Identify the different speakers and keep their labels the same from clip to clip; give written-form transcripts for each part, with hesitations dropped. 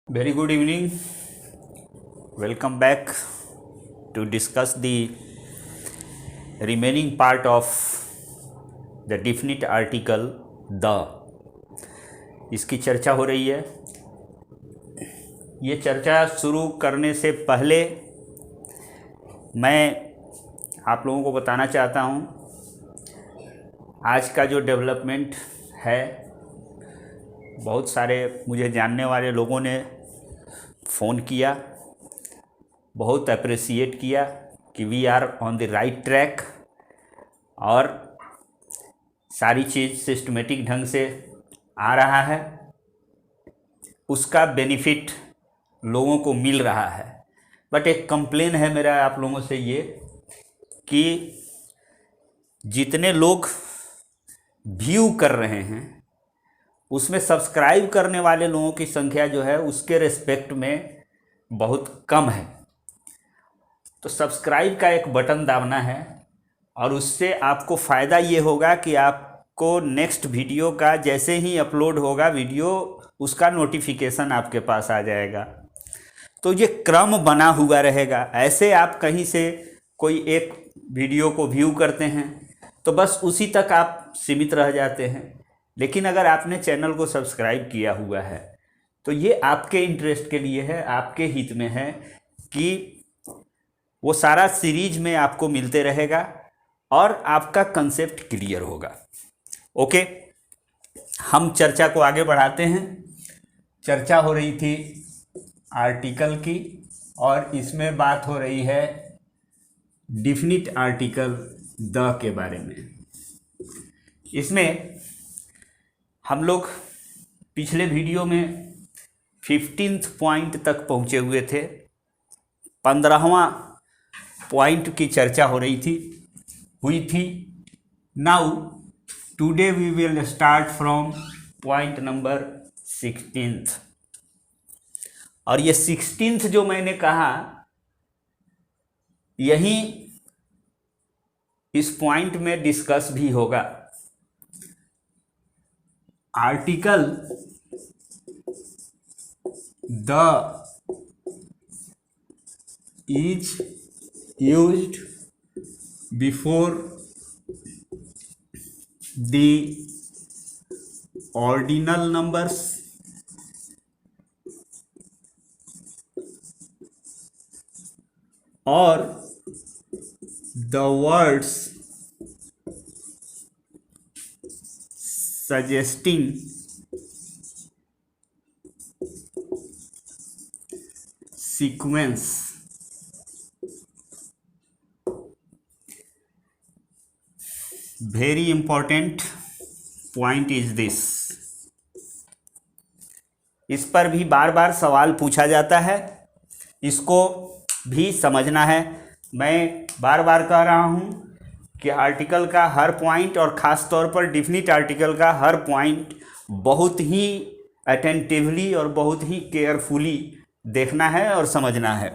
Speaker 1: Very good evening. Welcome back to discuss the remaining part of the definite article the. इसकी चर्चा हो रही है। ये चर्चा शुरू करने से पहले मैं आप लोगों को बताना चाहता हूँ आज का जो डेवलपमेंट है, बहुत सारे मुझे जानने वाले लोगों ने फ़ोन किया, बहुत अप्रिसिएट किया कि we are on the right track और सारी चीज़ सिस्टमेटिक ढंग से आ रहा है, उसका बेनिफिट लोगों को मिल रहा है। बट एक कंप्लेन है मेरा आप लोगों से ये कि जितने लोग व्यू कर रहे हैं उसमें सब्सक्राइब करने वाले लोगों की संख्या जो है उसके रिस्पेक्ट में बहुत कम है। तो सब्सक्राइब का एक बटन दाबना है और उससे आपको फ़ायदा ये होगा कि आपको नेक्स्ट वीडियो का जैसे ही अपलोड होगा वीडियो, उसका नोटिफिकेशन आपके पास आ जाएगा। तो ये क्रम बना हुआ रहेगा। ऐसे आप कहीं से कोई एक वीडियो को व्यू करते हैं तो बस उसी तक आप सीमित रह जाते हैं, लेकिन अगर आपने चैनल को सब्सक्राइब किया हुआ है तो ये आपके इंटरेस्ट के लिए है, आपके हित में है कि वो सारा सीरीज में आपको मिलते रहेगा और आपका कंसेप्ट क्लियर होगा। ओके, हम चर्चा को आगे बढ़ाते हैं। चर्चा हो रही थी आर्टिकल की और इसमें बात हो रही है डिफिनिट आर्टिकल द के बारे में। इसमें हम लोग पिछले वीडियो में 15th पॉइंट तक पहुंचे हुए थे। 15वां पॉइंट की चर्चा हो रही थी। Now today we will start from point number 16th। और ये 16th जो मैंने कहा, यही इस पॉइंट में डिस्कस भी होगा। Article the is used before the ordinal numbers or the words suggesting sequence very important point is this। इस पर भी बार बार सवाल पूछा जाता है, इसको भी समझना है। मैं बार बार कह रहा हूँ कि आर्टिकल का हर पॉइंट और ख़ास तौर पर डिफिनिट आर्टिकल का हर पॉइंट बहुत ही अटेंटिवली और बहुत ही केयरफुली देखना है और समझना है,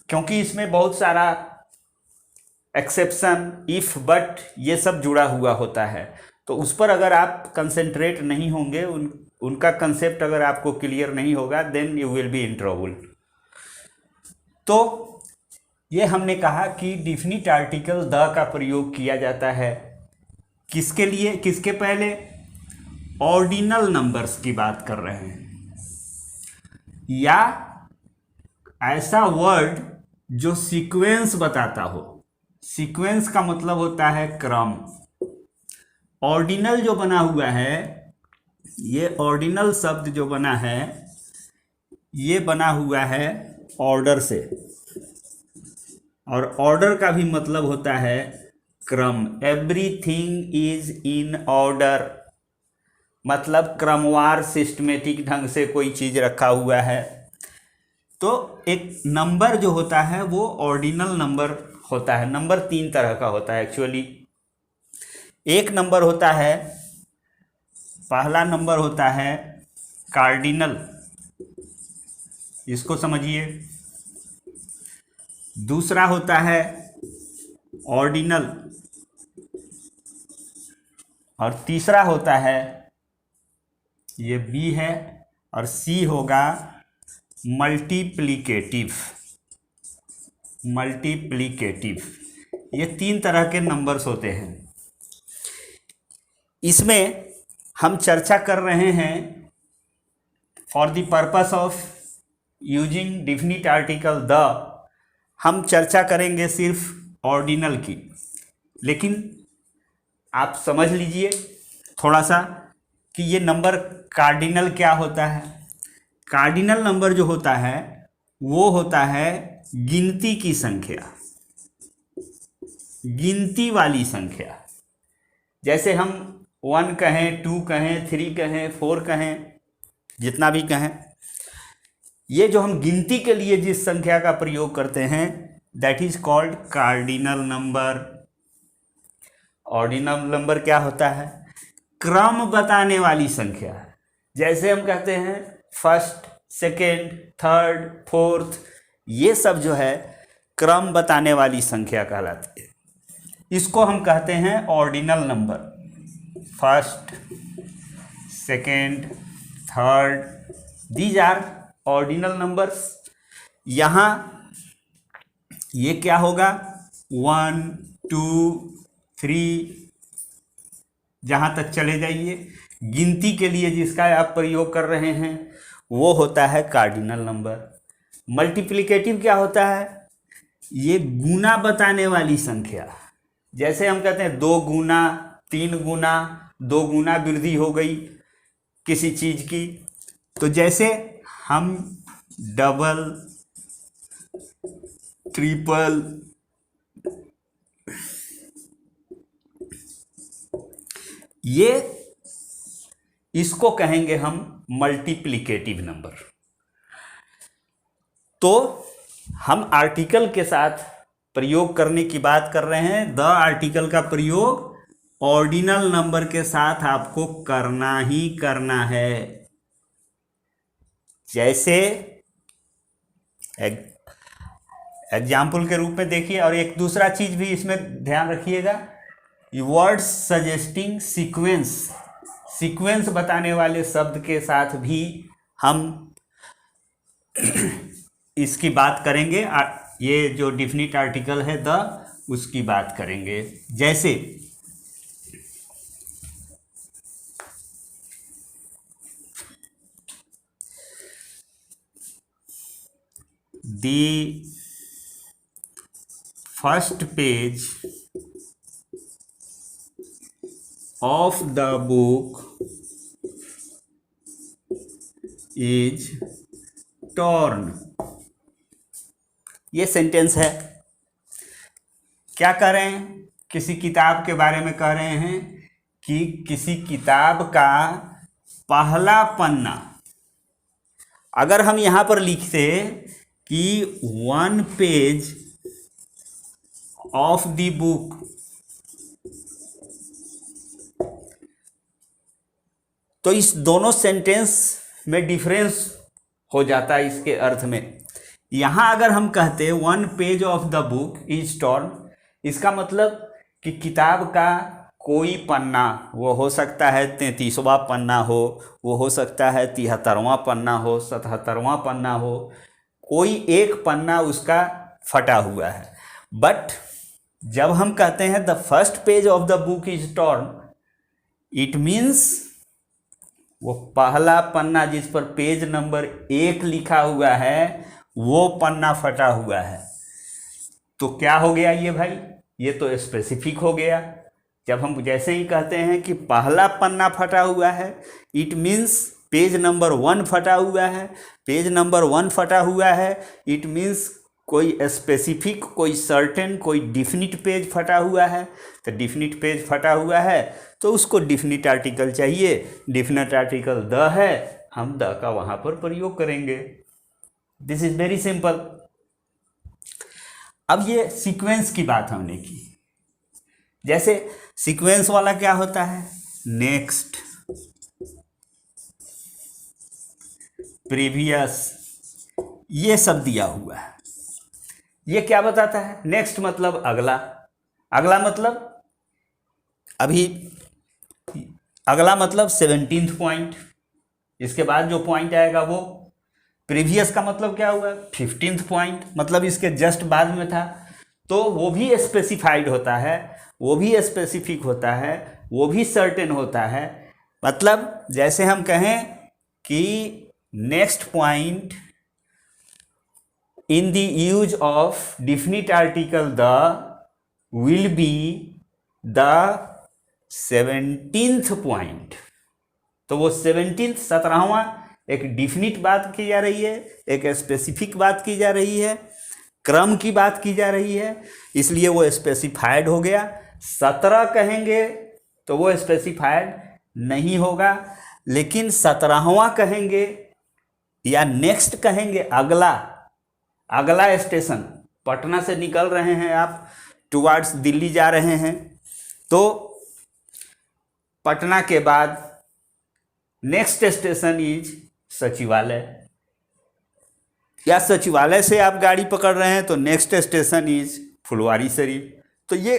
Speaker 1: क्योंकि इसमें बहुत सारा एक्सेप्शन, इफ़, बट ये सब जुड़ा हुआ होता है। तो उस पर अगर आप कंसंट्रेट नहीं होंगे, उनका कंसेप्ट अगर आपको क्लियर नहीं होगा, then you will be in trouble. तो ये हमने कहा कि डिफिनिट आर्टिकल द का प्रयोग किया जाता है किसके लिए, किसके पहले? ऑर्डिनल नंबर्स की बात कर रहे हैं, या ऐसा वर्ड जो सीक्वेंस बताता हो। सीक्वेंस का मतलब होता है क्रम। ऑर्डिनल जो बना हुआ है, ये ऑर्डिनल शब्द जो बना है, ये बना हुआ है ऑर्डर से, और ऑर्डर का भी मतलब होता है क्रम। एवरीथिंग इज इन ऑर्डर, मतलब क्रमवार सिस्टमेटिक ढंग से कोई चीज़ रखा हुआ है। तो एक नंबर जो होता है वो ऑर्डिनल नंबर होता है। नंबर 3 तरह का होता है एक्चुअली। एक नंबर होता है, पहला नंबर होता है कार्डिनल, इसको समझिए। दूसरा होता है ऑर्डिनल, और तीसरा होता है, ये बी है, और सी होगा मल्टीप्लिकेटिव। ये 3 तरह के नंबर्स होते हैं। इसमें हम चर्चा कर रहे हैं for the purpose of using definite article the, हम चर्चा करेंगे सिर्फ ऑर्डिनल की। लेकिन आप समझ लीजिए थोड़ा सा कि ये नंबर कार्डिनल क्या होता है। कार्डिनल नंबर जो होता है वो होता है गिनती की संख्या, गिनती वाली संख्या। जैसे हम 1 कहें, 2 कहें, 3 कहें, 4 कहें, जितना भी कहें, ये जो हम गिनती के लिए जिस संख्या का प्रयोग करते हैं that is called cardinal number. Ordinal number क्या होता है? क्रम बताने वाली संख्या। जैसे हम कहते हैं फर्स्ट, सेकेंड, थर्ड, फोर्थ, ये सब जो है क्रम बताने वाली संख्या कहलाती है। इसको हम कहते हैं ordinal number. First, second, third, these are ordinal numbers. यहाँ ये क्या होगा? 1, 2, 3, जहाँ तक चले जाइए। गिनती के लिए जिसका आप प्रयोग कर रहे हैं वो होता है कार्डिनल नंबर। मल्टीप्लिकेटिव क्या होता है? ये गुना बताने वाली संख्या। जैसे हम कहते हैं 2 गुना, 3 गुना, 2 गुना वृद्धि हो गई किसी चीज़ की। तो जैसे हम डबल, ट्रिपल, ये इसको कहेंगे हम मल्टीप्लिकेटिव नंबर। तो हम आर्टिकल के साथ प्रयोग करने की बात कर रहे हैं। द आर्टिकल का प्रयोग ऑर्डिनल नंबर के साथ आपको करना ही करना है। जैसे एग्जाम्पल के रूप में देखिए, और एक दूसरा चीज भी इसमें ध्यान रखिएगा, वर्ड्स सजेस्टिंग सीक्वेंस, सीक्वेंस बताने वाले शब्द के साथ भी हम इसकी बात करेंगे। ये जो डिफिनिट आर्टिकल है द, उसकी बात करेंगे। जैसे the first page of the book is torn। ये सेंटेंस है। क्या कह रहे हैं? किसी किताब के बारे में कह रहे हैं कि किसी किताब का पहला पन्ना, अगर हम यहां पर लिखते कि 1 पेज ऑफ द बुक, तो इस दोनों सेंटेंस में डिफरेंस हो जाता है इसके अर्थ में। यहाँ अगर हम कहते 1 page of the book is torn, इसका मतलब कि किताब का कोई पन्ना, वो हो सकता है 33वां पन्ना हो सकता है 73वां पन्ना हो, 77वां पन्ना हो, कोई एक पन्ना उसका फटा हुआ है। बट जब हम कहते हैं the first page of the book is torn, it means वो पहला पन्ना जिस पर पेज नंबर 1 लिखा हुआ है वो पन्ना फटा हुआ है। तो क्या हो गया ये भाई? ये तो स्पेसिफिक हो गया। जब हम जैसे ही कहते हैं कि पहला पन्ना फटा हुआ है, इट मीन्स पेज नंबर 1 फटा हुआ है। पेज नंबर 1 फटा हुआ है, इट मीन्स कोई स्पेसिफिक, कोई सर्टेन, कोई डिफिनिट पेज फटा हुआ है। तो डिफिनिट पेज फटा हुआ है तो उसको डिफिनिट आर्टिकल चाहिए। डिफिनिट आर्टिकल द है, हम द का वहां पर प्रयोग करेंगे। This is very simple. अब ये सीक्वेंस की बात हमने की। जैसे सीक्वेंस वाला क्या होता है? नेक्स्ट, प्रीवियस, ये सब दिया हुआ है। ये क्या बताता है? नेक्स्ट मतलब अगला, अगला मतलब अभी, अगला मतलब 17th पॉइंट, इसके बाद जो पॉइंट आएगा वो प्रीवियस का मतलब क्या हुआ, 15th पॉइंट, मतलब इसके जस्ट बाद में था, तो वो भी स्पेसिफाइड होता है, वो भी स्पेसिफिक होता है, वो भी सर्टेन होता है। मतलब जैसे हम कहें कि next point in the use of definite article the will be the 17th point. तो वो 17वां एक डिफिनिट बात की जा रही है, एक स्पेसिफिक बात की जा रही है, क्रम की बात की जा रही है, इसलिए वो स्पेसिफाइड हो गया। 17 कहेंगे तो वो स्पेसिफाइड नहीं होगा, लेकिन 17वां कहेंगे या नेक्स्ट कहेंगे, अगला स्टेशन, पटना से निकल रहे हैं आप टुवार्ड्स दिल्ली जा रहे हैं, तो पटना के बाद नेक्स्ट स्टेशन इज सचिवालय, या सचिवालय से आप गाड़ी पकड़ रहे हैं तो next station is Phulwari Sharif. तो ये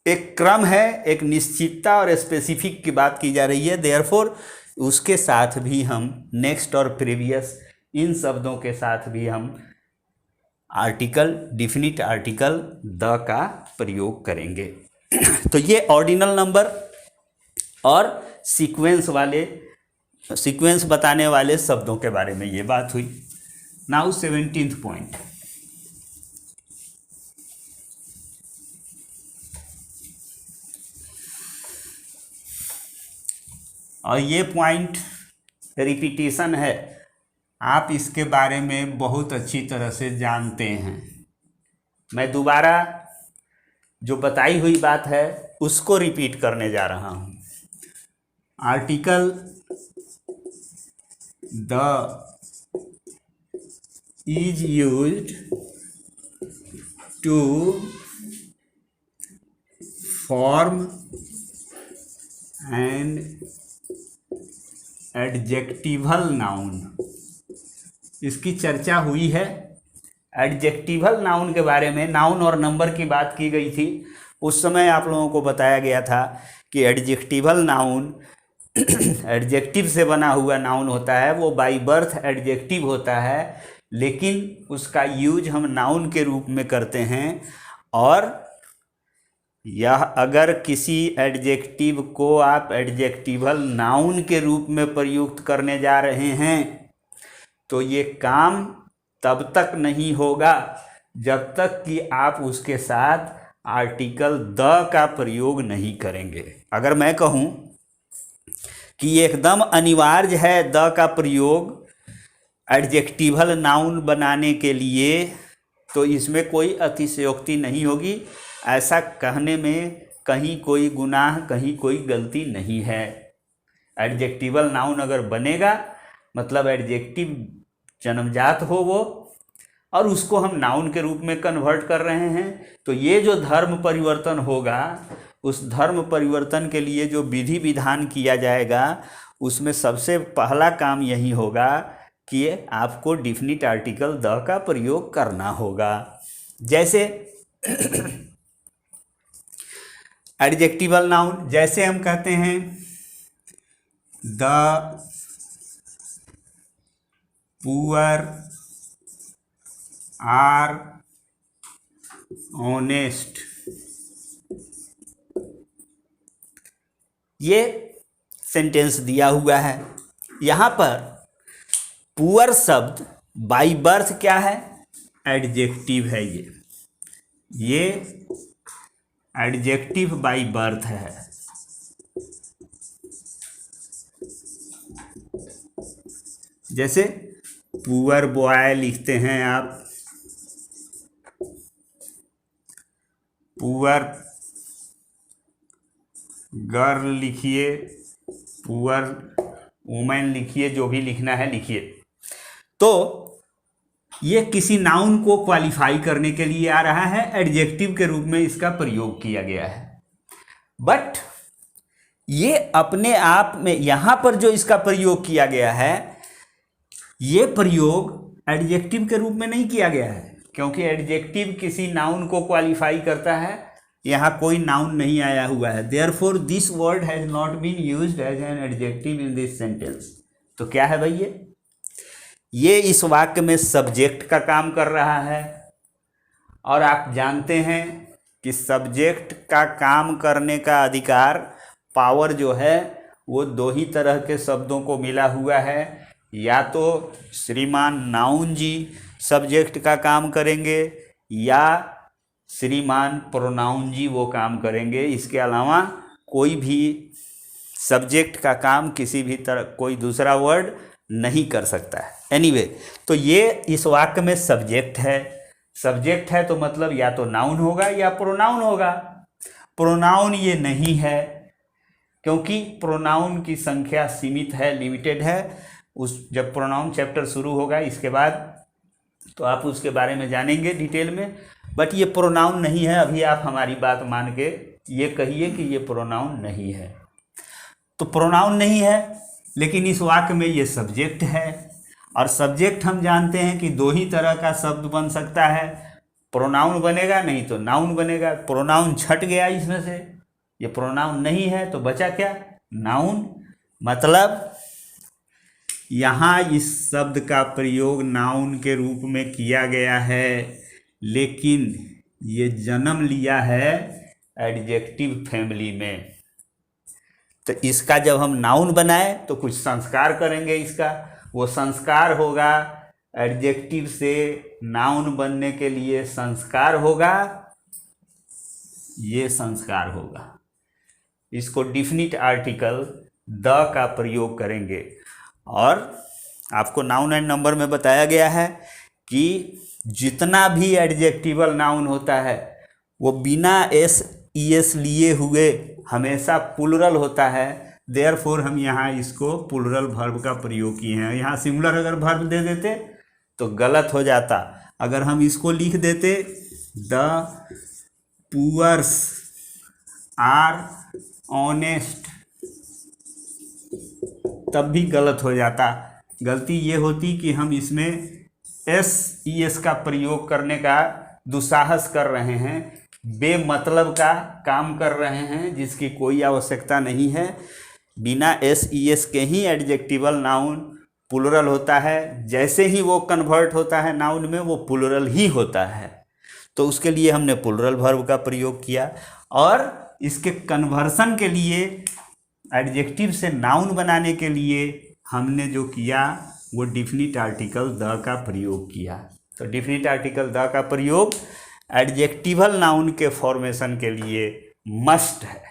Speaker 1: एक क्रम है, एक निश्चितता और स्पेसिफिक की बात की जा रही है। देयरफॉर उसके साथ भी हम नेक्स्ट और प्रीवियस इन शब्दों के साथ भी हम आर्टिकल, डिफिनिट आर्टिकल द का प्रयोग करेंगे। तो ये ऑर्डिनल नंबर और सीक्वेंस बताने वाले शब्दों के बारे में ये बात हुई। नाउ 17th पॉइंट, और ये पॉइंट रिपीटेशन है, आप इसके बारे में बहुत अच्छी तरह से जानते हैं। मैं दोबारा जो बताई हुई बात है उसको रिपीट करने जा रहा हूँ। Article the is used to form and adjectival noun. इसकी चर्चा हुई है। एडजेक्टिवल नाउन के बारे में, नाउन और नंबर की बात की गई थी। उस समय आप लोगों को बताया गया था कि एडजेक्टिवल नाउन एडजेक्टिव से बना हुआ नाउन होता है, वो बाय बर्थ एडजेक्टिव होता है, लेकिन उसका यूज हम नाउन के रूप में करते हैं। और यह अगर किसी एडजेक्टिव को आप एडजेक्टिवल नाउन के रूप में प्रयुक्त करने जा रहे हैं तो ये काम तब तक नहीं होगा जब तक कि आप उसके साथ आर्टिकल द का प्रयोग नहीं करेंगे। अगर मैं कहूँ कि एकदम अनिवार्य है द का प्रयोग एडजेक्टिवल नाउन बनाने के लिए, तो इसमें कोई अतिशयोक्ति नहीं होगी। ऐसा कहने में कहीं कोई गुनाह, कहीं कोई गलती नहीं है। एडजेक्टिवल नाउन अगर बनेगा मतलब एडजेक्टिव जन्मजात हो वो, और उसको हम नाउन के रूप में कन्वर्ट कर रहे हैं, तो ये जो धर्म परिवर्तन होगा, उस धर्म परिवर्तन के लिए जो विधि विधान किया जाएगा, उसमें सबसे पहला काम यही होगा कि आपको डिफिनिट आर्टिकल द का प्रयोग करना होगा। जैसे एडजेक्टिवल नाउन, जैसे हम कहते हैं द पुअर आर ऑनेस्ट, ये सेंटेंस दिया हुआ है। यहाँ पर पुअर शब्द बाय बर्थ क्या है, एडजेक्टिव है। ये एडजेक्टिव बाय बर्थ है। जैसे पुअर बॉय लिखते हैं आप, पुअर गर्ल लिखिए, पुअर वुमेन लिखिए, जो भी लिखना है लिखिए। तो ये किसी नाउन को क्वालिफाई करने के लिए आ रहा है, एडजेक्टिव के रूप में इसका प्रयोग किया गया है। बट ये अपने आप में यहाँ पर जो इसका प्रयोग किया गया है, ये प्रयोग एडजेक्टिव के रूप में नहीं किया गया है, क्योंकि एडजेक्टिव किसी नाउन को क्वालिफाई करता है। यहाँ कोई नाउन नहीं आया हुआ है। Therefore this word has not been used as an adjective in this sentence. तो क्या है भाई ये इस वाक्य में सब्जेक्ट का काम कर रहा है, और आप जानते हैं कि सब्जेक्ट का काम करने का अधिकार, पावर जो है वो दो ही तरह के शब्दों को मिला हुआ है। या तो श्रीमान नाउन जी सब्जेक्ट का काम करेंगे, या श्रीमान प्रोनाउन जी वो काम करेंगे। इसके अलावा कोई भी सब्जेक्ट का काम किसी भी तरह कोई दूसरा वर्ड नहीं कर सकता है। एनीवे, तो ये इस वाक्य में सब्जेक्ट है। सब्जेक्ट है तो मतलब या तो नाउन होगा या प्रोनाउन होगा। प्रोनाउन ये नहीं है, क्योंकि प्रोनाउन की संख्या सीमित है, लिमिटेड है। जब प्रोनाउन चैप्टर शुरू होगा इसके बाद तो आप उसके बारे में जानेंगे डिटेल में, बट ये प्रोनाउन नहीं है। अभी आप हमारी बात मान के ये कहिए कि ये प्रोनाउन नहीं है। तो प्रोनाउन नहीं है, लेकिन इस वाक्य में ये सब्जेक्ट है। और सब्जेक्ट हम जानते हैं कि दो ही तरह का शब्द बन सकता है, प्रोनाउन बनेगा नहीं तो नाउन बनेगा। प्रोनाउन छट गया इसमें से, ये प्रोनाउन नहीं है, तो बचा क्या? नाउन। मतलब यहाँ इस शब्द का प्रयोग नाउन के रूप में किया गया है, लेकिन ये जन्म लिया है एडजेक्टिव फैमिली में। तो इसका जब हम नाउन बनाए तो कुछ संस्कार करेंगे, इसका वो संस्कार होगा एडजेक्टिव से नाउन बनने के लिए संस्कार होगा, ये संस्कार होगा। इसको डिफिनिट आर्टिकल द का प्रयोग करेंगे। और आपको नाउन एंड नंबर में बताया गया है कि जितना भी एडजेक्टिवल नाउन होता है वो बिना एस ई एस लिए हुए हमेशा प्लुरल होता है। देयरफॉर हम यहाँ इसको प्लुरल वर्ब का प्रयोग किए हैं। यहाँ सिंगुलर अगर वर्ब दे देते तो गलत हो जाता। अगर हम इसको लिख देते द पुअर्स आर ऑनेस्ट, तब भी गलत हो जाता। गलती ये होती कि हम इसमें एस ई एस का प्रयोग करने का दुस्साहस कर रहे हैं, बेमतलब का काम कर रहे हैं जिसकी कोई आवश्यकता नहीं है। बिना एस ई एस के ही एडजेक्टिवल नाउन प्लुरल होता है। जैसे ही वो कन्वर्ट होता है नाउन में, वो प्लुरल ही होता है। तो उसके लिए हमने प्लुरल वर्ब का प्रयोग किया। और इसके कन्वर्सन के लिए, एडजेक्टिव से नाउन बनाने के लिए हमने जो किया वो डिफिनिट आर्टिकल द का प्रयोग किया। तो डिफिनिट आर्टिकल द का प्रयोग एडजेक्टिवल नाउन के फॉर्मेशन के लिए मस्ट है,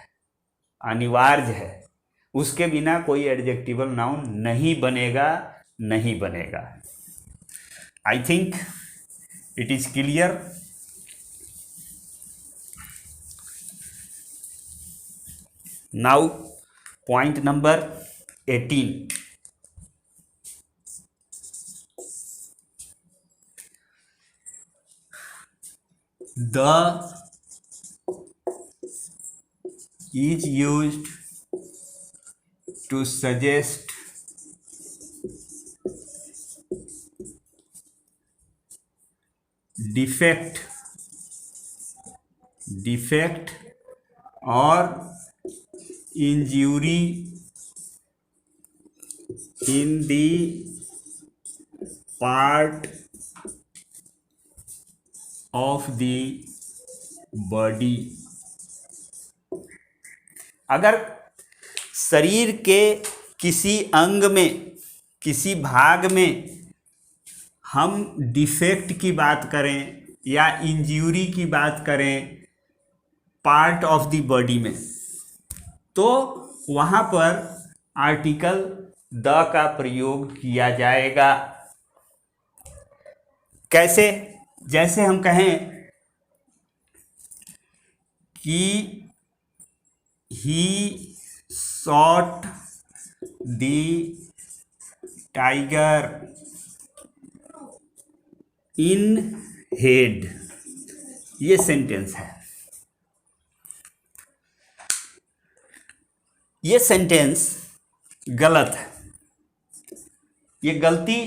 Speaker 1: अनिवार्य है। उसके बिना कोई एडजेक्टिवल नाउन नहीं बनेगा, नहीं बनेगा। I think it is clear. Now point number 18, the is used to suggest defect or injury in the part of the body। अगर शरीर के किसी अंग में, किसी भाग में हम डिफेक्ट की बात करें या इंज्यूरी की बात करें पार्ट ऑफ द बॉडी में, तो वहाँ पर आर्टिकल द का प्रयोग किया जाएगा। कैसे? जैसे हम कहें कि he shot the tiger in head, ये सेंटेंस है। ये सेंटेंस गलत है। ये गलती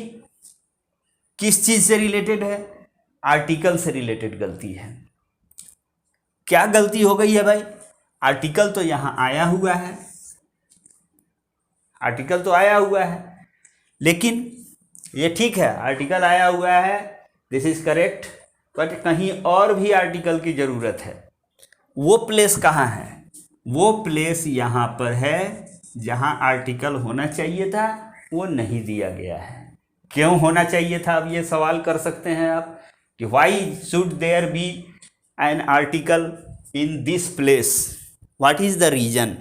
Speaker 1: किस चीज से रिलेटेड है? आर्टिकल से रिलेटेड गलती है। क्या गलती हो गई है भाई? आर्टिकल तो यहां आया हुआ है, आर्टिकल तो आया हुआ है, लेकिन ये ठीक है, आर्टिकल आया हुआ है, दिस इज करेक्ट, बट कहीं और भी आर्टिकल की ज़रूरत है। वो प्लेस कहाँ है? वो प्लेस यहाँ पर है जहाँ आर्टिकल होना चाहिए था, वो नहीं दिया गया है। क्यों होना चाहिए था? अब ये सवाल कर सकते हैं आप कि why should there be an article in this place, what is the reason?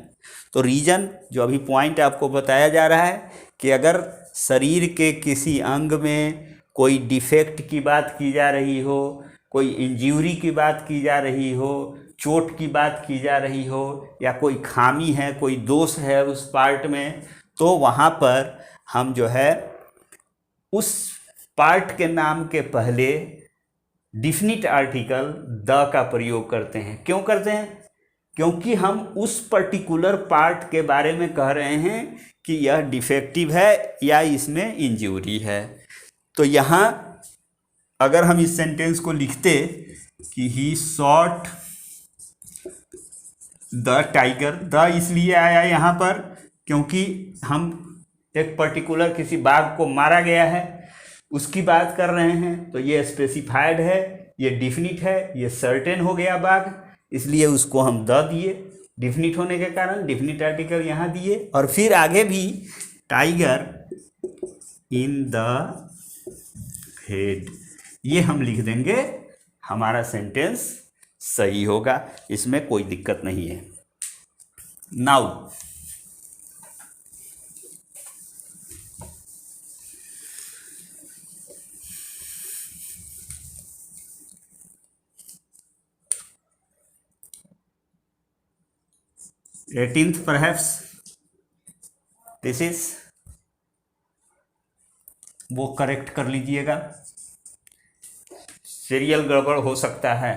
Speaker 1: तो रीज़न जो अभी पॉइंट आपको बताया जा रहा है कि अगर शरीर के किसी अंग में कोई डिफेक्ट की बात की जा रही हो, कोई इंजरी की बात की जा रही हो, चोट की बात की जा रही हो, या कोई खामी है, कोई दोष है उस पार्ट में, तो वहाँ पर हम जो है उस पार्ट के नाम के पहले डिफिनिट आर्टिकल द का प्रयोग करते हैं। क्यों करते हैं? क्योंकि हम उस पर्टिकुलर पार्ट के बारे में कह रहे हैं कि यह डिफेक्टिव है या इसमें इंजरी है। तो यहाँ अगर हम इस सेंटेंस को लिखते कि he shot the tiger, the इसलिए आया यहाँ पर क्योंकि हम एक पर्टिकुलर किसी बाघ को मारा गया है उसकी बात कर रहे हैं, तो ये स्पेसिफाइड है, ये डिफिनिट है, ये सर्टेन हो गया बाघ, इसलिए उसको हम द दिए, डिफिनिट होने के कारण डिफिनिट आर्टिकल यहाँ दिए। और फिर आगे भी टाइगर इन द हेड, ये हम लिख देंगे, हमारा सेंटेंस सही होगा, इसमें कोई दिक्कत नहीं है। Now eighteenth perhaps this is, वो करेक्ट कर लीजिएगा, सीरियल गड़बड़ हो सकता है।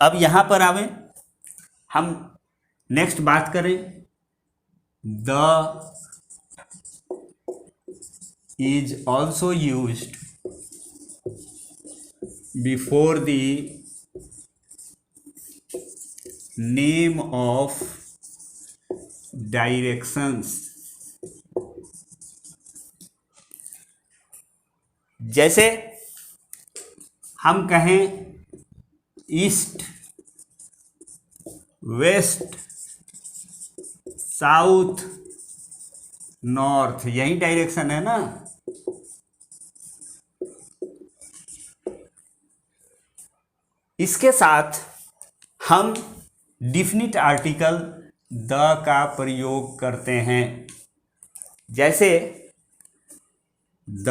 Speaker 1: अब यहाँ पर आवे, हम नेक्स्ट बात करें, the is also used before the name of directions. जैसे हम कहें ईस्ट, वेस्ट, साउथ, नॉर्थ, यही डायरेक्शन है ना। इसके साथ हम डिफिनिट आर्टिकल द का प्रयोग करते हैं। जैसे the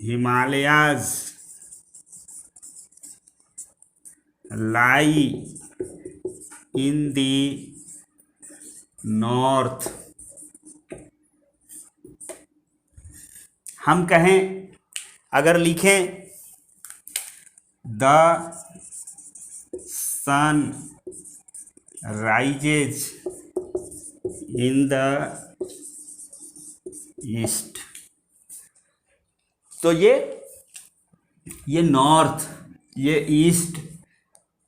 Speaker 1: Himalayas lie in the north. हम कहें, अगर लिखें the sun rises in the east, तो ये नॉर्थ, ये ईस्ट,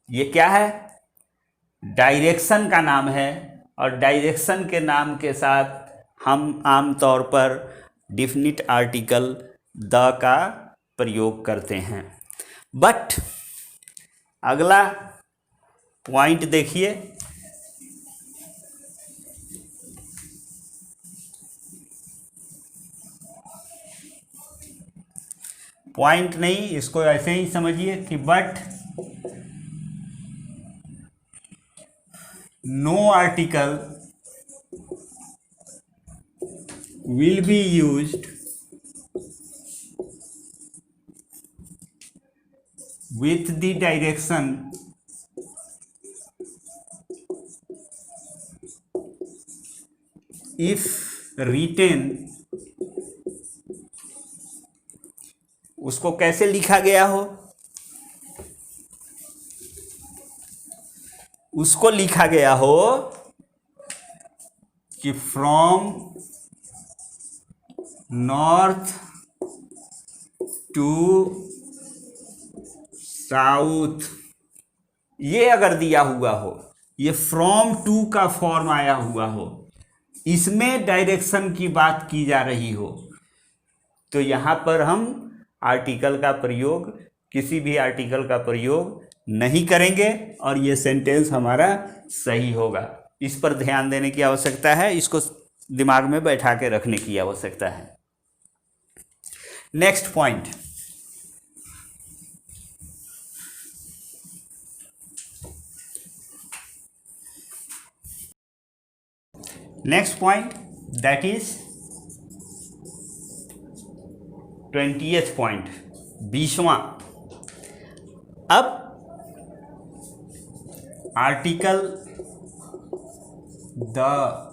Speaker 1: ये क्या है? डायरेक्शन का नाम है, और डायरेक्शन के नाम के साथ हम आमतौर पर डिफिनिट आर्टिकल द का प्रयोग करते हैं। बट अगला पॉइंट देखिए, पॉइंट नहीं, इसको ऐसे ही समझिए कि but no article will be used with the direction if written, उसको कैसे लिखा गया हो, उसको लिखा गया हो कि फ्रॉम नॉर्थ टू साउथ, ये अगर दिया हुआ हो, ये फ्रॉम टू का फॉर्म आया हुआ हो, इसमें डायरेक्शन की बात की जा रही हो, तो यहाँ पर हम आर्टिकल का प्रयोग, किसी भी आर्टिकल का प्रयोग नहीं करेंगे और ये सेंटेंस हमारा सही होगा। इस पर ध्यान देने की आवश्यकता है, इसको दिमाग में बैठा के रखने की आवश्यकता है। Next point, next point that is 20th point, 20वां। अब article the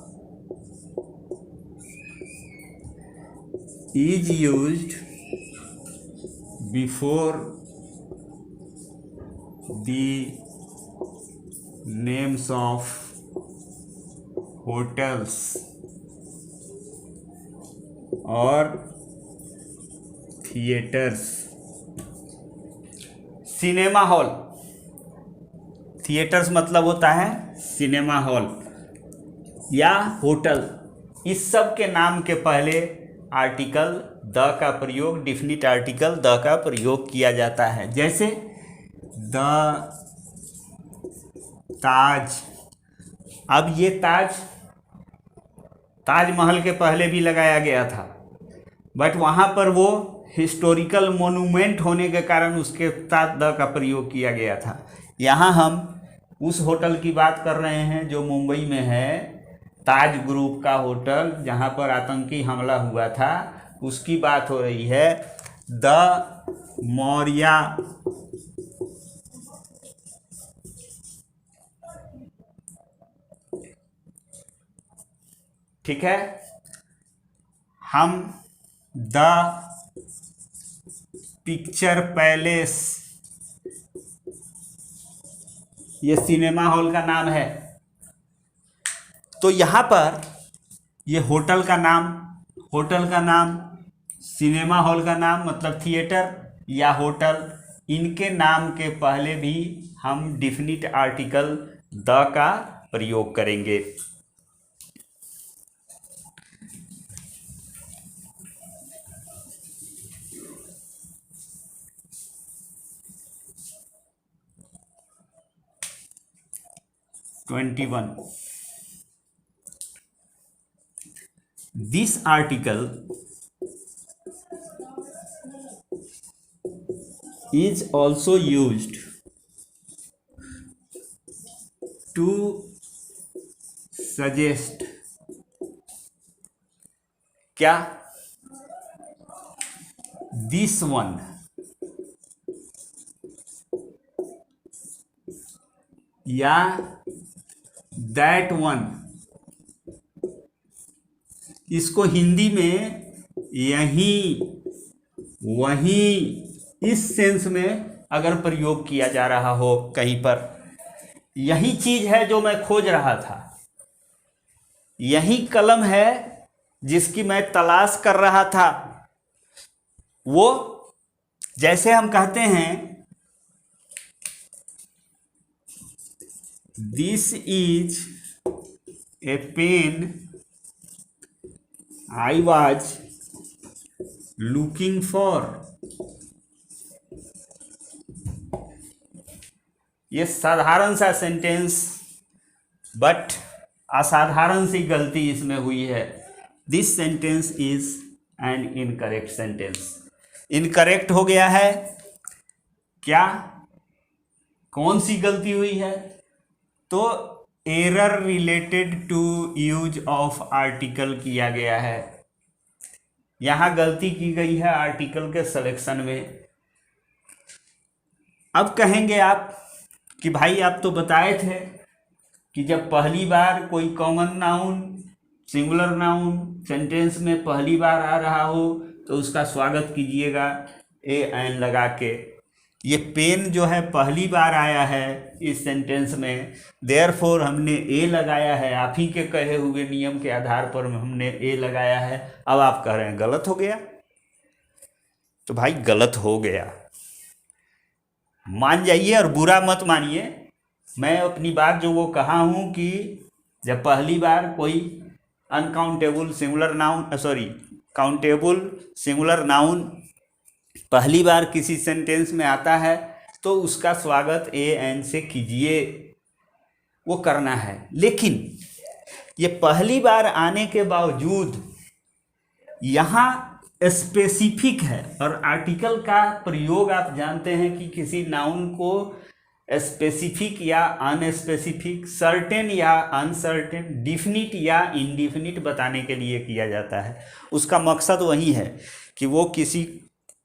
Speaker 1: is used before the names of hotels or theaters। Cinema hall, theatres मतलब होता है सिनेमा हॉल या होटल, इस सब के नाम के पहले आर्टिकल द का प्रयोग, डिफिनिट आर्टिकल द का प्रयोग किया जाता है। जैसे द ताज, अब ये ताजमहल के पहले भी लगाया गया था, बट वहाँ पर वो हिस्टोरिकल मोनूमेंट होने के कारण उसके साथ द का प्रयोग किया गया था। यहाँ हम उस होटल की बात कर रहे हैं जो मुंबई में है, ताज ग्रुप का होटल, जहाँ पर आतंकी हमला हुआ था, उसकी बात हो रही है। द मौर्या, ठीक है। हम द पिक्चर पैलेस, ये सिनेमा हॉल का नाम है। तो यहाँ पर ये होटल का नाम, सिनेमा हॉल का नाम मतलब थिएटर या होटल, इनके नाम के पहले भी हम डिफिनिट आर्टिकल द का प्रयोग करेंगे। This article is also used to suggest, क्या? This one, या that one, इसको हिंदी में यहीं वहीं इस सेंस में अगर प्रयोग किया जा रहा हो कहीं पर, यही चीज है जो मैं खोज रहा था, यही कलम है जिसकी मैं तलाश कर रहा था। वो जैसे हम कहते हैं this is a pen I was looking for, ये साधारण सा सेंटेंस, बट असाधारण सी गलती इसमें हुई है। This sentence is an incorrect sentence, incorrect हो गया है। क्या, कौन सी गलती हुई है? तो error related to use of article किया गया है। यहाँ गलती की गई है आर्टिकल के सिलेक्शन में। अब कहेंगे आप कि भाई आप तो बताए थे कि जब पहली बार कोई common noun, singular noun sentence में पहली बार आ रहा हो तो उसका स्वागत कीजिएगा ए एन लगा के। ये पेन जो है पहली बार आया है इस सेंटेंस में, देयरफॉर हमने ए लगाया है, आप ही के कहे हुए नियम के आधार पर हमने ए लगाया है। अब आप कह रहे हैं गलत हो गया, तो भाई गलत हो गया, मान जाइए और बुरा मत मानिए। मैं अपनी बात जो वो कहा हूँ कि जब पहली बार कोई uncountable singular noun, sorry, countable singular noun पहली बार किसी सेंटेंस में आता है तो उसका स्वागत ए एन से कीजिए, वो करना है। लेकिन ये पहली बार आने के बावजूद यहाँ स्पेसिफिक है, और आर्टिकल का प्रयोग आप जानते हैं कि किसी नाउन को स्पेसिफिक या अनस्पेसिफिक, सर्टेन या अनसर्टेन, डिफिनिट या इनडिफिनिट बताने के लिए किया जाता है। उसका मकसद वही है कि वो किसी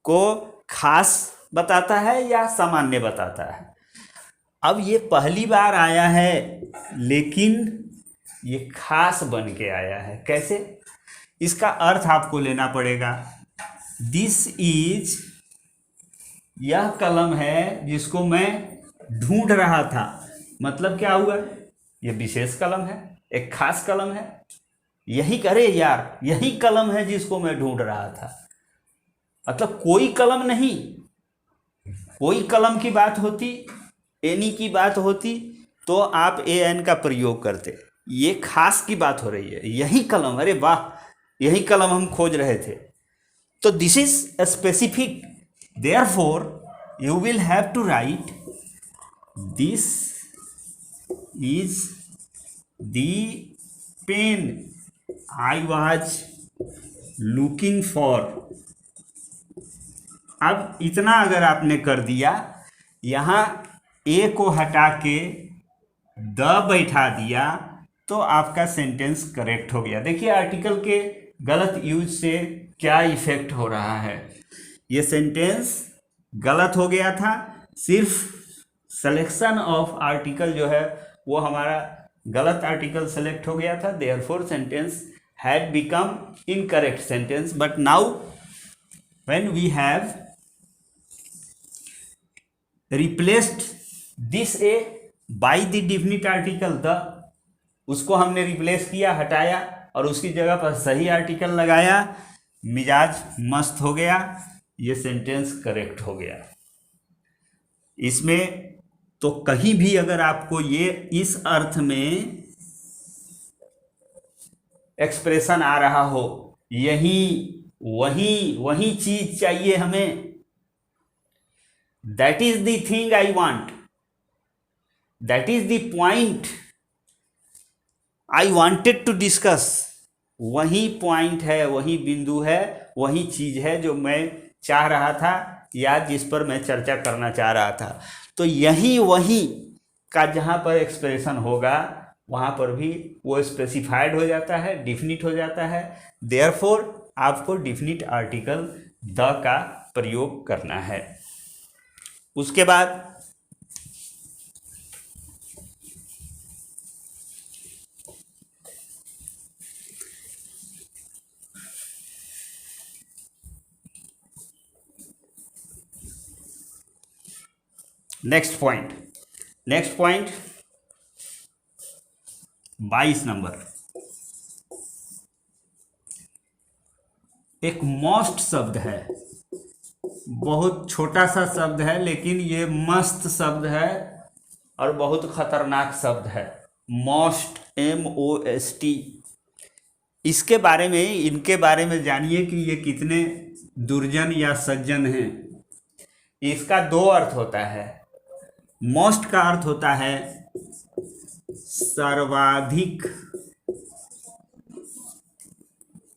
Speaker 1: को खास बताता है या सामान्य बताता है। अब ये पहली बार आया है लेकिन ये खास बन के आया है। कैसे? इसका अर्थ आपको लेना पड़ेगा। दिस इज, यह कलम है जिसको मैं ढूंढ रहा था। मतलब क्या हुआ? ये विशेष कलम है, एक खास कलम है। यही करे यार, यही कलम है जिसको मैं ढूंढ रहा था। मतलब कोई कलम नहीं, कोई कलम की बात होती, एनी की बात होती तो आप ए एन का प्रयोग करते। ये खास की बात हो रही है, यही कलम, अरे वाह, यही कलम हम खोज रहे थे। तो this is specific, therefore you will have to write this is the pen I was looking for. अब इतना अगर आपने कर दिया, यहाँ ए को हटा के द बैठा दिया तो आपका सेंटेंस करेक्ट हो गया। देखिए आर्टिकल के गलत यूज से क्या इफेक्ट हो रहा है। ये सेंटेंस गलत हो गया था, सिर्फ सिलेक्शन ऑफ आर्टिकल जो है वो हमारा गलत आर्टिकल सेलेक्ट हो गया था, therefore sentence had become incorrect sentence. But now when we have replaced this a by the definite article the, उसको हमने रिप्लेस किया, हटाया और उसकी जगह पर सही आर्टिकल लगाया, मिजाज मस्त हो गया, ये सेंटेंस करेक्ट हो गया। इसमें तो कहीं भी अगर आपको ये इस अर्थ में एक्सप्रेशन आ रहा हो, यही वही वही चीज चाहिए हमें, that is the thing I want, that is the point I wanted to discuss, वही पॉइंट है, वही बिंदु है, वही चीज है जो मैं चाह रहा था या जिस पर मैं चर्चा करना चाह रहा था। तो यही वही का जहाँ पर एक्सप्रेशन होगा वहाँ पर भी वो स्पेसिफाइड हो जाता है, डिफिनिट हो जाता है। देयरफॉर आपको डिफिनिट आर्टिकल द का प्रयोग करना है। उसके बाद नेक्स्ट पॉइंट 22 नंबर, एक मोस्ट शब्द है, बहुत छोटा सा शब्द है लेकिन ये मस्त शब्द है और बहुत खतरनाक शब्द है। Most, MOST। इसके बारे में, इनके बारे में जानिए कि ये कितने दुर्जन या सज्जन हैं। इसका दो अर्थ होता है। मोस्ट का अर्थ होता है सर्वाधिक,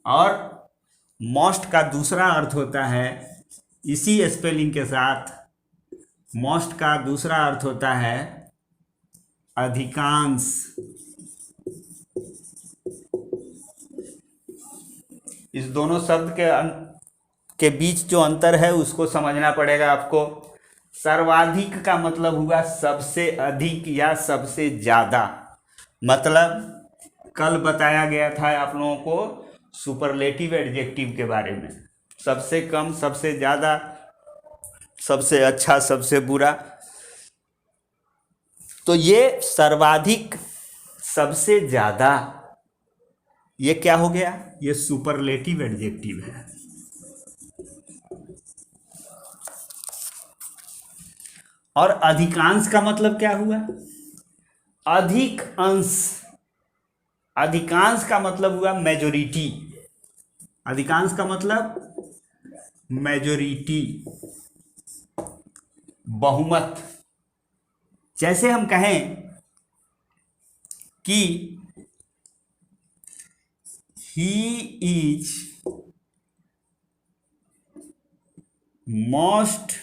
Speaker 1: और मोस्ट का दूसरा अर्थ होता है, इसी स्पेलिंग के साथ मोस्ट का दूसरा अर्थ होता है अधिकांश। इस दोनों शब्द के बीच जो अंतर है उसको समझना पड़ेगा आपको। सर्वाधिक का मतलब हुआ सबसे अधिक या सबसे ज्यादा। मतलब कल बताया गया था आप लोगों को सुपरलेटिव एडजेक्टिव के बारे में, सबसे कम, सबसे ज्यादा, सबसे अच्छा, सबसे बुरा। तो ये सर्वाधिक, सबसे ज्यादा, ये क्या हो गया? ये सुपरलेटिव एडजेक्टिव है। और अधिकांश का मतलब क्या हुआ? अधिक अंश, अधिकांश का मतलब हुआ मेजोरिटी, अधिकांश का मतलब मेजोरिटी, बहुमत। जैसे हम कहें कि he is most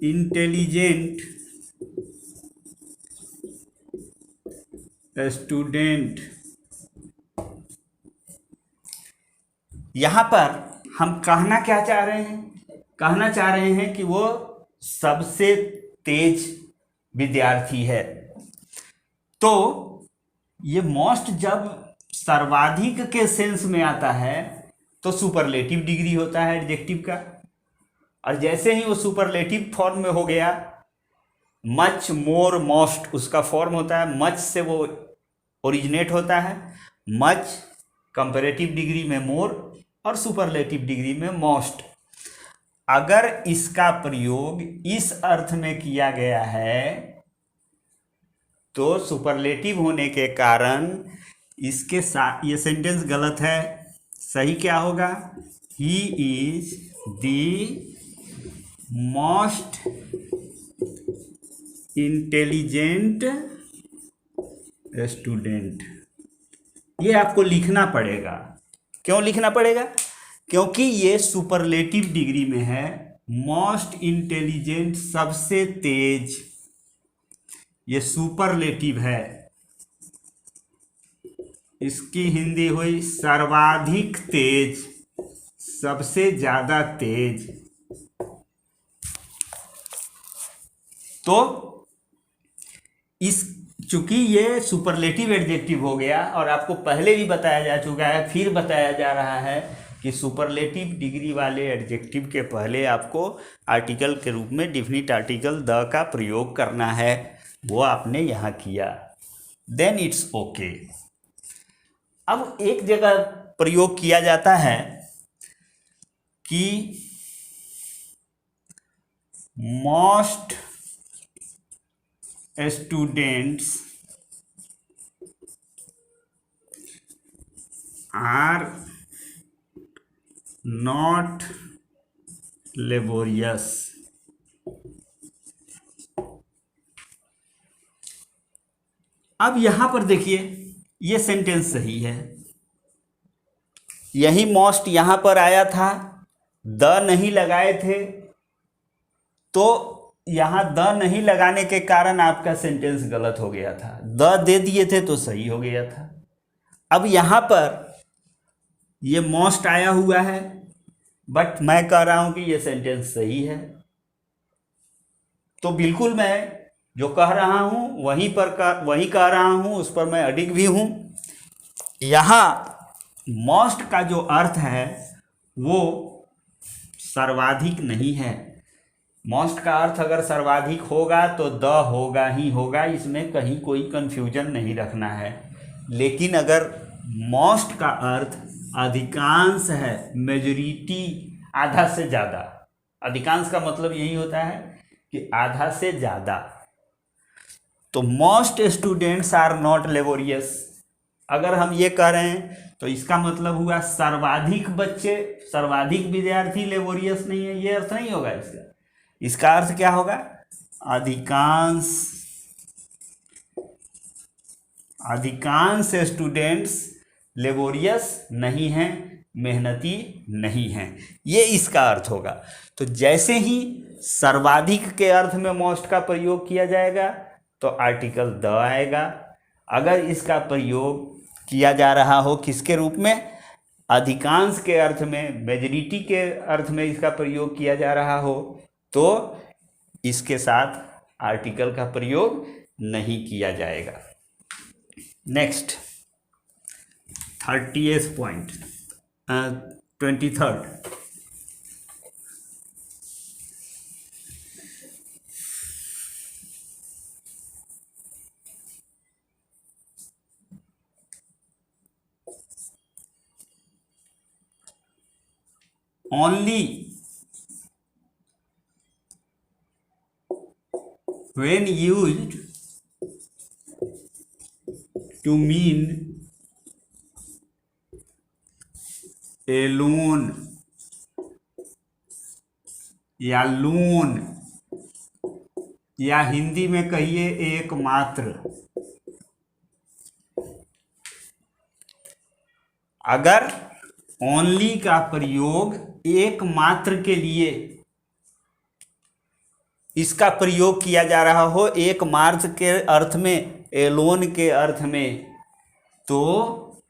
Speaker 1: intelligent student, यहां पर हम कहना क्या चाह रहे हैं? कहना चाह रहे हैं कि वो सबसे तेज विद्यार्थी है। तो ये मोस्ट जब सर्वाधिक के सेंस में आता है तो सुपरलेटिव डिग्री होता है एडजेक्टिव का, और जैसे ही वो सुपरलेटिव फॉर्म में हो गया, मच, मोर, मोस्ट उसका फॉर्म होता है, मच से वो ओरिजिनेट होता है, मच कंपैरेटिव डिग्री में मोर और सुपरलेटिव डिग्री में मोस्ट। अगर इसका प्रयोग इस अर्थ में किया गया है तो सुपरलेटिव होने के कारण इसके साथ ये सेंटेंस गलत है। सही क्या होगा? He is the most intelligent student. ये आपको लिखना पड़ेगा। क्यों लिखना पड़ेगा? क्योंकि ये सुपरलेटिव डिग्री में है। मोस्ट इंटेलिजेंट सबसे तेज, ये सुपरलेटिव है। इसकी हिंदी हुई सर्वाधिक तेज, सबसे ज्यादा तेज। तो इस चूंकि ये सुपरलेटिव एडजेक्टिव हो गया, और आपको पहले भी बताया जा चुका है, फिर बताया जा रहा है कि सुपरलेटिव डिग्री वाले एडजेक्टिव के पहले आपको आर्टिकल के रूप में डिफिनिट आर्टिकल द का प्रयोग करना है। वो आपने यहाँ किया, देन इट्स ओके। अब एक जगह प्रयोग किया जाता है कि most students are not laborious. अब यहां पर देखिए, ये सेंटेंस सही है। यही मोस्ट यहां पर आया था, द नहीं लगाए थे, तो यहां द नहीं लगाने के कारण आपका सेंटेंस गलत हो गया था। द दे दिए थे तो सही हो गया था। अब यहां पर ये मोस्ट आया हुआ है, बट मैं कह रहा हूं कि ये सेंटेंस सही है। तो बिल्कुल मैं जो कह रहा हूं वही कह रहा हूं, उस पर मैं अडिग भी हूं। यहां मोस्ट का जो अर्थ है वो सर्वाधिक नहीं है। मोस्ट का अर्थ अगर सर्वाधिक होगा तो द होगा ही होगा, इसमें कहीं कोई कंफ्यूजन नहीं रखना है। लेकिन अगर मोस्ट का अर्थ अधिकांश है, मेजोरिटी, आधा से ज़्यादा, अधिकांश का मतलब यही होता है कि आधा से ज़्यादा, तो most students are not laborious. अगर हम ये कह रहे हैं तो इसका मतलब हुआ सर्वाधिक बच्चे, सर्वाधिक विद्यार्थी लेबोरियस नहीं है, ये अर्थ नहीं होगा इसका। इसका अर्थ क्या होगा? अधिकांश स्टूडेंट्स लेबोरियस नहीं हैं, मेहनती नहीं हैं, ये इसका अर्थ होगा। तो जैसे ही सर्वाधिक के अर्थ में मोस्ट का प्रयोग किया जाएगा तो आर्टिकल द आएगा। अगर इसका प्रयोग किया जा रहा हो किसके रूप में? अधिकांश के अर्थ में, मेजॉरिटी के अर्थ में इसका प्रयोग किया जा रहा हो तो इसके साथ आर्टिकल का प्रयोग नहीं किया जाएगा। Next 30th point, 23rd, only when used to mean alone या लोन, या हिंदी में कहिए एकमात्र। अगर ओनली का प्रयोग एकमात्र के लिए इसका प्रयोग किया जा रहा हो, एकमात्र के अर्थ में, एलोन के अर्थ में, तो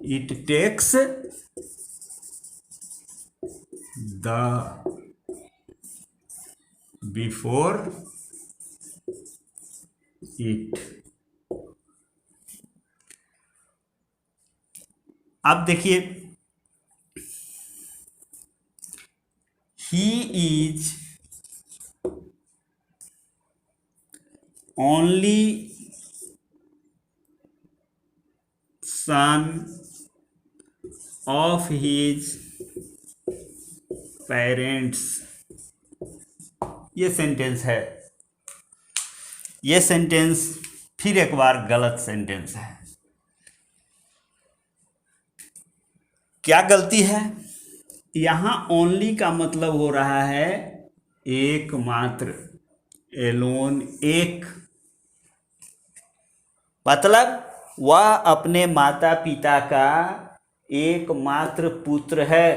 Speaker 1: it takes the before it. अब देखिए, he is only son of his parents. ये सेंटेंस है, ये सेंटेंस फिर एक बार गलत सेंटेंस है। क्या गलती है? यहां ओनली का मतलब हो रहा है एकमात्र, एलोन, एक। मतलब वह अपने माता पिता का एकमात्र पुत्र है,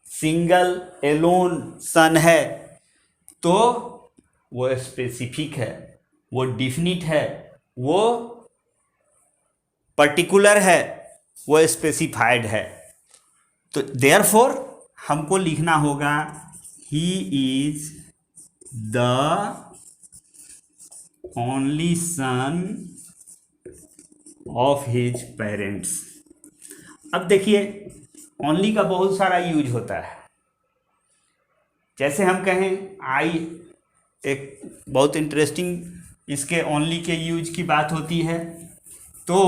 Speaker 1: सिंगल एलोन सन है। तो वो स्पेसिफिक है, वो डिफिनिट है, वो पर्टिकुलर है, वो स्पेसिफाइड है। तो देयरफॉर हमको लिखना होगा he is the only son of his parents. अब देखिए, ओनली का बहुत सारा यूज होता है। जैसे हम कहें आई, एक बहुत इंटरेस्टिंग इसके ओनली के यूज की बात होती है। तो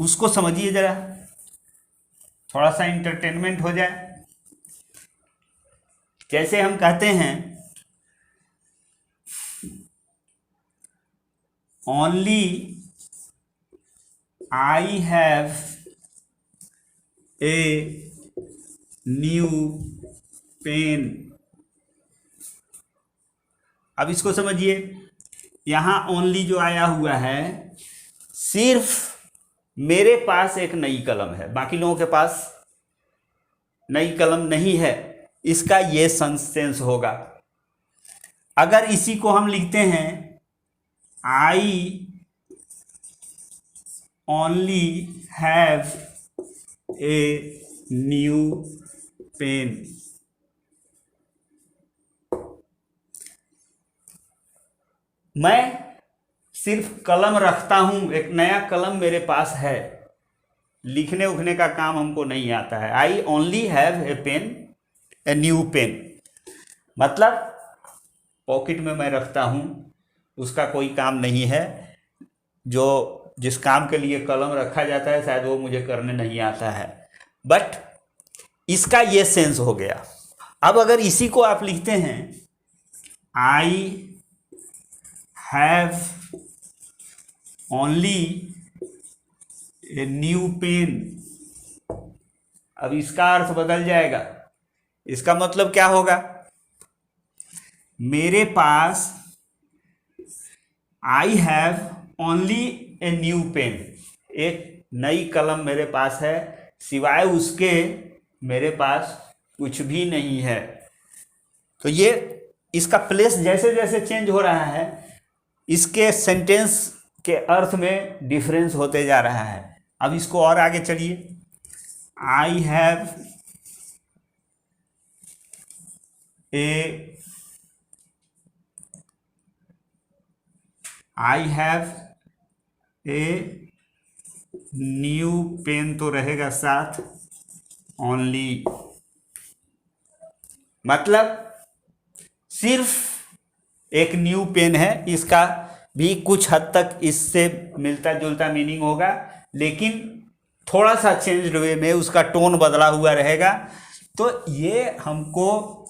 Speaker 1: उसको समझिए जरा, थोड़ा सा इंटरटेनमेंट हो जाए। जैसे हम कहते हैं only I have a new pen. अब इसको समझिए, यहां ओनली जो आया हुआ है, सिर्फ मेरे पास एक नई कलम है, बाकी लोगों के पास नई कलम नहीं है, इसका ये सेंस होगा। अगर इसी को हम लिखते हैं I only have a new pen, मैं सिर्फ कलम रखता हूं, एक नया कलम मेरे पास है, लिखने उखने का काम हमको नहीं आता है। I only have a pen, a new pen, मतलब पॉकेट में मैं रखता हूं, उसका कोई काम नहीं है। जो जिस काम के लिए कलम रखा जाता है शायद वो मुझे करने नहीं आता है, बट इसका ये सेंस हो गया। अब अगर इसी को आप लिखते हैं I have only a new pen, अब इसका अर्थ बदल जाएगा। इसका मतलब क्या होगा? मेरे पास I have only a new pen, एक नई कलम मेरे पास है, सिवाय उसके मेरे पास कुछ भी नहीं है। तो ये इसका प्लेस जैसे जैसे चेंज हो रहा है, इसके सेंटेंस के अर्थ में डिफरेंस होते जा रहा है। अब इसको और आगे चलिए, I have a new pen तो रहेगा साथ, ओनली, मतलब सिर्फ एक न्यू पेन है। इसका भी कुछ हद तक इससे मिलता जुलता मीनिंग होगा, लेकिन थोड़ा सा चेंज्ड वे में उसका टोन बदला हुआ रहेगा। तो ये हमको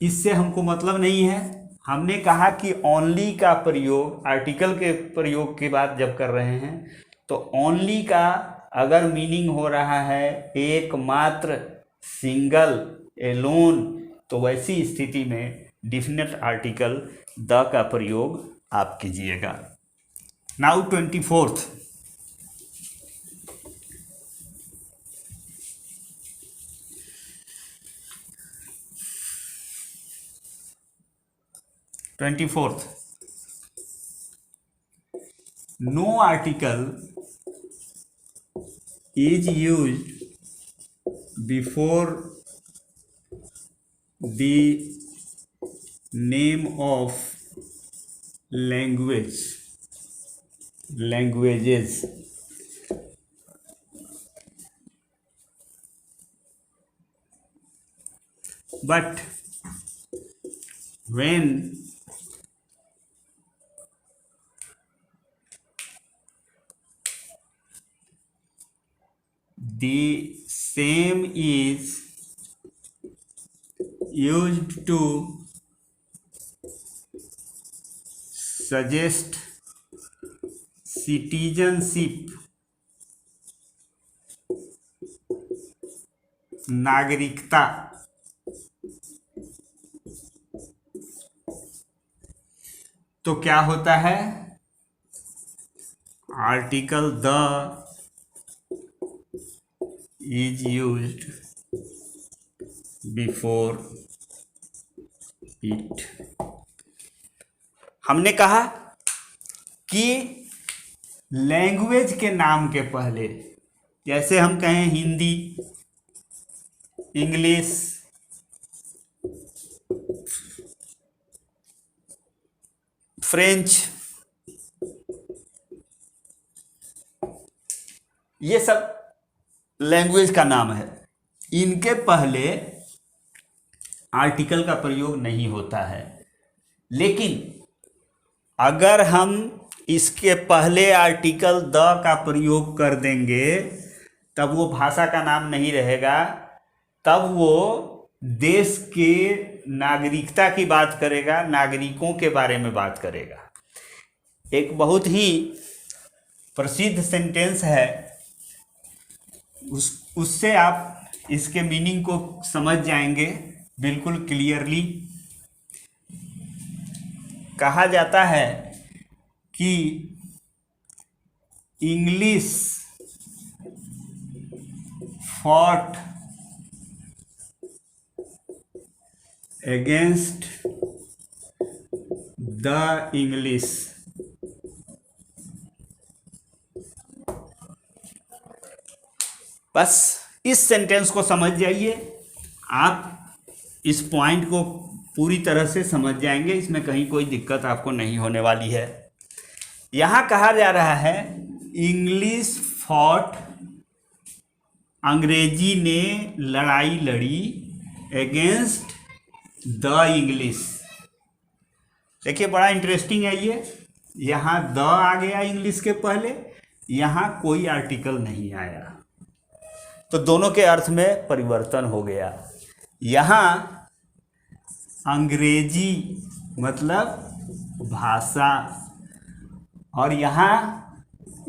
Speaker 1: इससे हमको मतलब नहीं है। हमने कहा कि ओनली का प्रयोग आर्टिकल के प्रयोग की बात जब कर रहे हैं तो ओनली का अगर मीनिंग हो रहा है एकमात्र, सिंगल, एलोन, तो वैसी स्थिति में डिफिनेट आर्टिकल द का प्रयोग आप कीजिएगा। Now 24th, no article is used before the name of languages, but when the same is used to suggest citizenship, नागरिकता, तो क्या होता है? Article the is used before it। हमने कहा कि लैंग्वेज के नाम के पहले, जैसे हम कहें हिंदी, इंग्लिश, फ्रेंच, ये सब लैंग्वेज का नाम है। इनके पहले आर्टिकल का प्रयोग नहीं होता है। लेकिन अगर हम इसके पहले आर्टिकल द का प्रयोग कर देंगे तब वो भाषा का नाम नहीं रहेगा, तब वो देश के नागरिकता की बात करेगा, नागरिकों के बारे में बात करेगा। एक बहुत ही प्रसिद्ध सेंटेंस है, उससे आप इसके मीनिंग को समझ जाएंगे बिल्कुल क्लियरली। कहा जाता है कि English fought against the English. बस इस सेंटेंस को समझ जाइए, आप इस पॉइंट को पूरी तरह से समझ जाएंगे, इसमें कहीं कोई दिक्कत आपको नहीं होने वाली है। यहाँ कहा जा रहा है इंग्लिश फॉट, अंग्रेजी ने लड़ाई लड़ी अगेंस्ट द इंग्लिश। देखिए बड़ा इंटरेस्टिंग है ये, यहाँ द आ गया इंग्लिश के पहले, यहाँ कोई आर्टिकल नहीं आया, तो दोनों के अर्थ में परिवर्तन हो गया। यहाँ अंग्रेजी मतलब भाषा, और यहाँ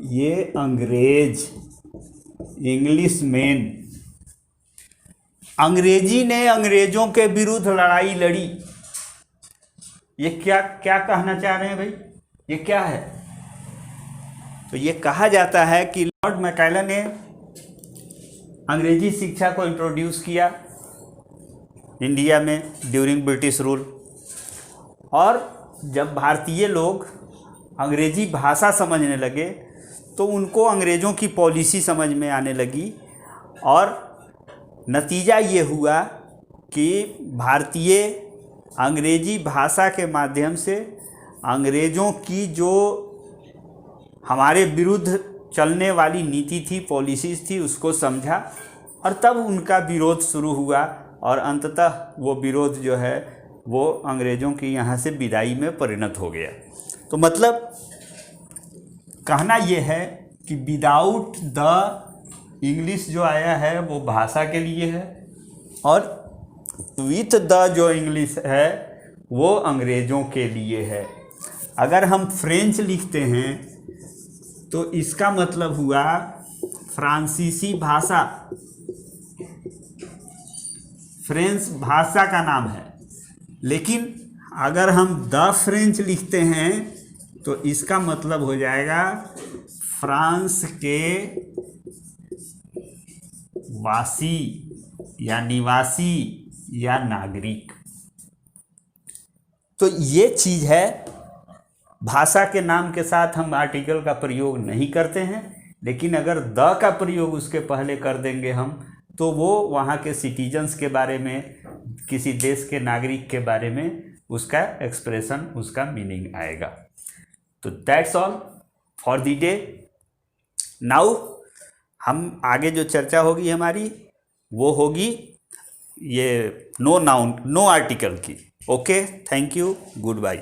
Speaker 1: ये अंग्रेज, इंग्लिश मैन। अंग्रेजी ने अंग्रेजों के विरुद्ध लड़ाई लड़ी। ये क्या क्या कहना चाह रहे हैं भाई, ये क्या है? तो ये कहा जाता है कि लॉर्ड मैकाले ने अंग्रेजी शिक्षा को इंट्रोड्यूस किया इंडिया में ड्यूरिंग ब्रिटिश रूल, और जब भारतीय लोग अंग्रेजी भाषा समझने लगे तो उनको अंग्रेज़ों की पॉलिसी समझ में आने लगी, और नतीजा ये हुआ कि भारतीय अंग्रेजी भाषा के माध्यम से अंग्रेज़ों की जो हमारे विरुद्ध चलने वाली नीति थी, पॉलिसीज़ थी, उसको समझा, और तब उनका विरोध शुरू हुआ, और अंततः वो विरोध जो है वो अंग्रेज़ों की यहाँ से विदाई में परिणत हो गया। तो मतलब कहना ये है कि विदाउट द इंग्लिश जो आया है वो भाषा के लिए है, और विथ द जो इंग्लिश है वो अंग्रेज़ों के लिए है। अगर हम फ्रेंच लिखते हैं तो इसका मतलब हुआ फ्रांसीसी भाषा, फ्रेंच भाषा का नाम है। लेकिन अगर हम द फ्रेंच लिखते हैं तो इसका मतलब हो जाएगा फ्रांस के वासी या निवासी या नागरिक। तो ये चीज़ है, भाषा के नाम के साथ हम आर्टिकल का प्रयोग नहीं करते हैं, लेकिन अगर द का प्रयोग उसके पहले कर देंगे हम तो वो वहाँ के सिटीजन्स के बारे में, किसी देश के नागरिक के बारे में उसका एक्सप्रेशन, उसका मीनिंग आएगा। तो that's all for the day. Now हम आगे जो चर्चा होगी हमारी वो होगी ये नो नाउन, नो आर्टिकल की। Okay, thank you, good bye.